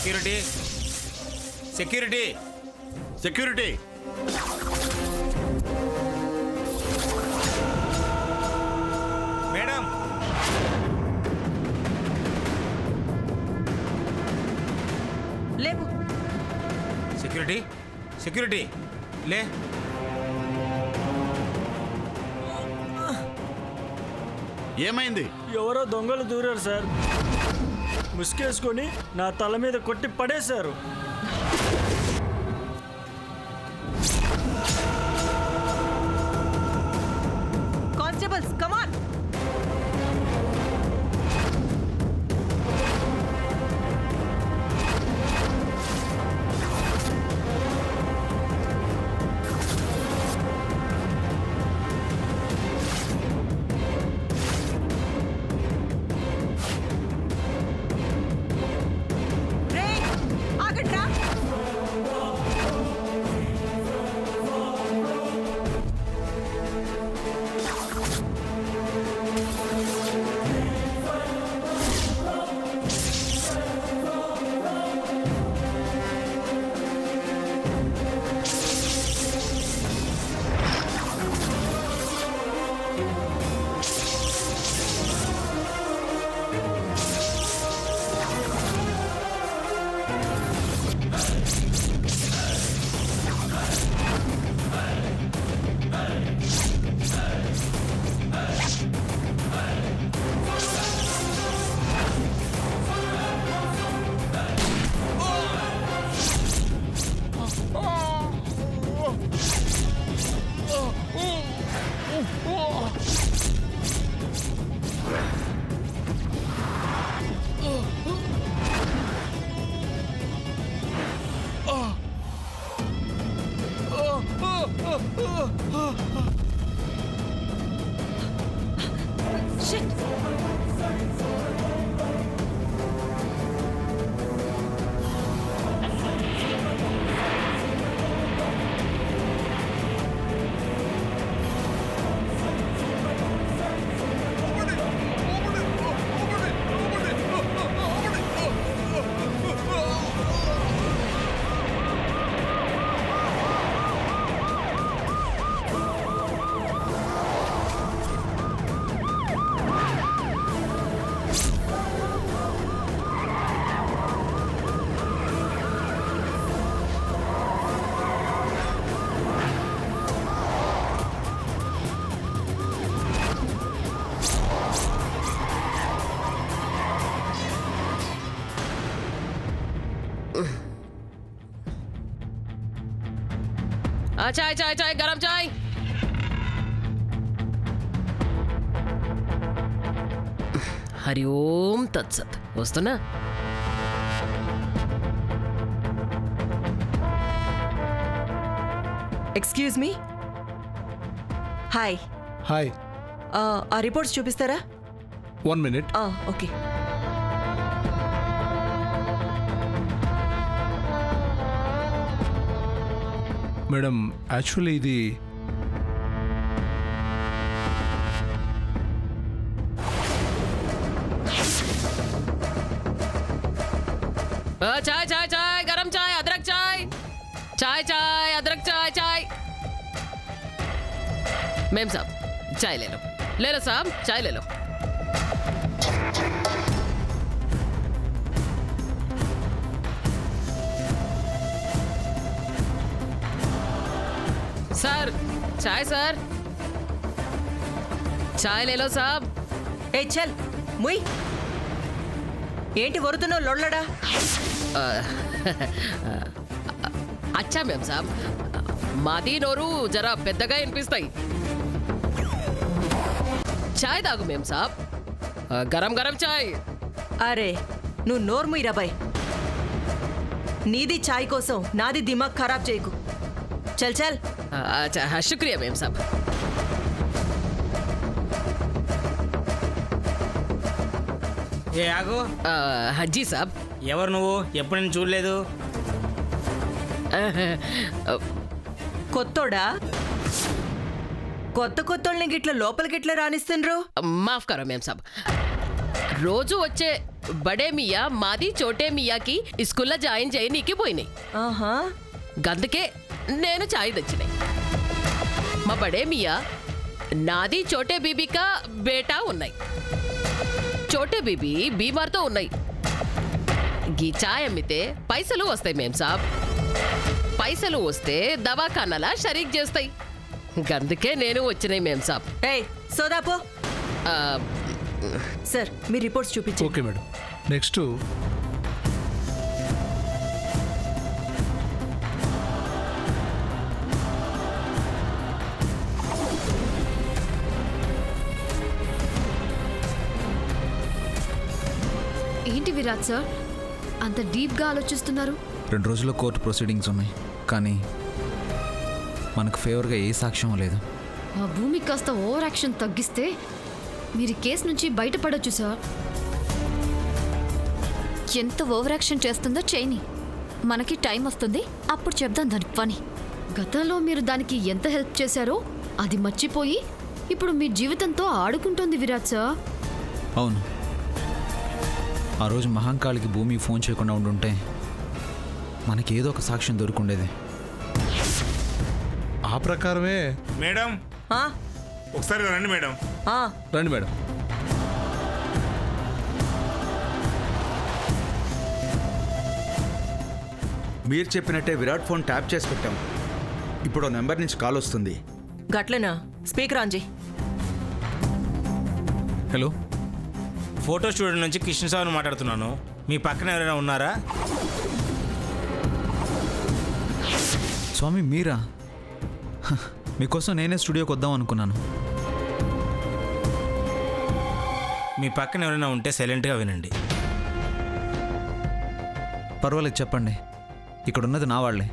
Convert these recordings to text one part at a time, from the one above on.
Security security security madam లేవు. Security security లే. ఏమైంది? ఎవరో దొంగలు దూరారు సార్. ముసుకేసుకొని నా తల మీద కొట్టి పడేశారు. Constables come on. चाय चाय चाय गरम चाय. हरि ओम तत्सत. वस्तुना ఎక్స్క్యూజ్ మీ. హాయ్. హాయ్. ఆ రిపోర్ట్స్ చూపిస్తారా? 1 minute. ఓకే. మేడం యాక్చువల్లీ ఇది चाय चाय चाय गरम चाय अदरक चाय चाय चाय अदरक चाय चाय. मेम साहब चाय ले लो साहब चाय ले लो. सर चाय सर चाय ले लो साहब. ఏ చల్ ముయ్. ఏంటి వరుతున్నావు లొల్లడా? अच्छा मैम साहब మాది నోరు జరా పెద్దగా వినిపిస్తాయి. చాయ్ తాగు మేం సాబ్. గరం గరం చాయ్. అరే నువ్వు నోరు ముయ్ రాబాయ్. నీది చాయ్ కోసం నాది దిమాగ్ ఖరాబ్ చేయకు. చల్ చల్. अच्छा शुक्रिया मैम साहब. ఏ ఆగు. जी साहब. ఎవరు నువ్వు? ఎప్పుడు నేను చూడలేదు. కొత్తోడా? కొత్త కొత్తోళ్ళని గిట్ల లోపలికి గిట్ల రానిస్తుండ్రు? माफ करो मैम साहब రోజు వచ్చే బడే మియా మాది చోటే మియాకి స్కూల్లో జాయిన్ చేయనీకి పోయినాయి. ఆహా. గందుకే నేను చాయ్ తెచ్చినాయి. మా బడే మియా నాది చోటే బీబీకా బేటా ఉన్నాయి. చోటే బీబీ బీమార్తో ఉన్నాయి. గీ చాయ్ అమ్మితే పైసలు వస్తాయి మేం సాబ్. పైసలు వస్తే దవాఖానాలా షరీక్ చేస్తాయి. గందుకే నేను వచ్చినాయి మేం సాబ్. ఏయ్ సోదాపో. ఆ, సార్ మీ రిపోర్ట్స్ చూపించండి. Okay madam. నెక్స్ట్ ఏంటి విరాట్ సార్ అంత డీప్గా ఆలోచిస్తున్నారు? 2 రోజుల్లో కోర్టు ప్రొసీడింగ్స్ ఉన్నాయి, కానీ మనకు ఫేవర్గా ఏ సాక్ష్యం లేదు. ఆ భూమి కాస్త ఓవర్ యాక్షన్ తగ్గిస్తే మీరు కేసు నుంచి బయటపడొచ్చు సార్. ఎంత ఓవర్ యాక్షన్ చేస్తుందో చేయని, మనకి టైం వస్తుంది, అప్పుడు చెప్దాం దాని పని. గతంలో మీరు దానికి ఎంత హెల్ప్ చేశారో అది మర్చిపోయి ఇప్పుడు మీ జీవితంతో ఆడుకుంటోంది విరాట్ సార్. అవును, ఆ రోజు మహంకాళికి భూమి ఫోన్ చేయకుండా ఉండుంటే మనకి ఏదో ఒక సాక్ష్యం దొరుకుండేది. ఆ ప్రకారమే. మేడం ఆ, ఒకసారి రండి మేడం. ఆ, రండి మేడం. మీరు చెప్పినట్టే విరాట్ ఫోన్ ట్యాప్ చేసి పెట్టాం. ఇప్పుడు నెంబర్ నుంచి కాల్ వస్తుంది. గట్లనా? స్పీకర్ ఆన్ చేయి. హలో, ఫోటో స్టూడియో నుంచి కృష్ణస్వామిని మాట్లాడుతున్నాను. మీ పక్కన ఎవరైనా ఉన్నారా? స్వామి మీరా? హ, మీకోసం నేనే స్టూడియోకి వద్దాం అనుకున్నాను. మీ పక్కన ఎవరైనా ఉంటే సైలెంట్గా వినండి. పర్వాలేదు, చెప్పండి. ఇక్కడ ఉన్నది నా వాళ్ళే.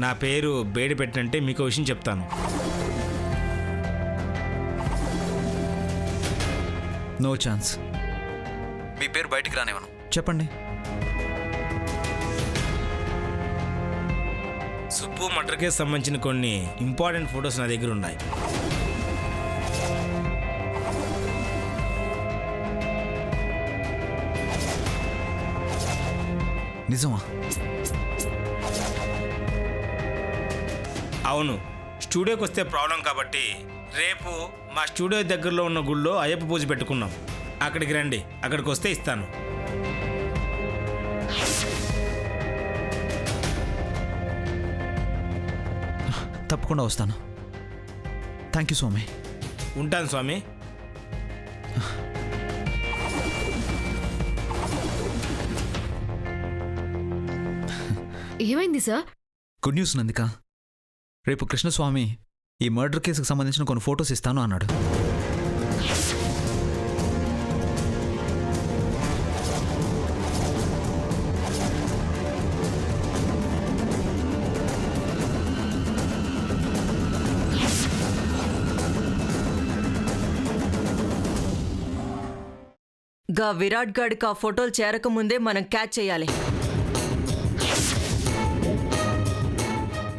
నా పేరు బేడి పెట్టంటే మీకు విషయం చెప్తాను. No chance. మీ పేరు బయటికి రానివ్వను. చెప్పండి. సుబ్బు మర్డర్ కేసు సంబంధించిన కొన్ని ఇంపార్టెంట్ ఫొటోస్ నా దగ్గర ఉన్నాయి. నిజమా? అవును, స్టూడియోకి వస్తే ప్రాబ్లం కాబట్టి రేపు మా స్టూడియో దగ్గరలో ఉన్న గుళ్ళో అయ్యప్ప పూజ పెట్టుకున్నాం. అక్కడికి రండి, అక్కడికి వస్తే ఇస్తాను. తప్పకుండా వస్తాను. థ్యాంక్ యూ స్వామి. ఉంటాను స్వామి. ఏమైంది సార్? Good news Nandika. రేపు కృష్ణస్వామి ఈ మర్డర్ కేసుకు సంబంధించిన కొన్ని ఫొటోస్ ఇస్తాను అన్నాడు. గా విరాట్ గాడికి ఆ ఫోటోలు చేరకముందే మనం క్యాచ్ చేయాలి.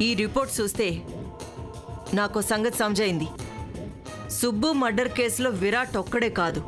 ఈ రిపోర్ట్ చూస్తే నాకు సంగతి సమజైంది. సుబ్బు మర్డర్ కేసులో విరాట్ ఒక్కడే కాదు,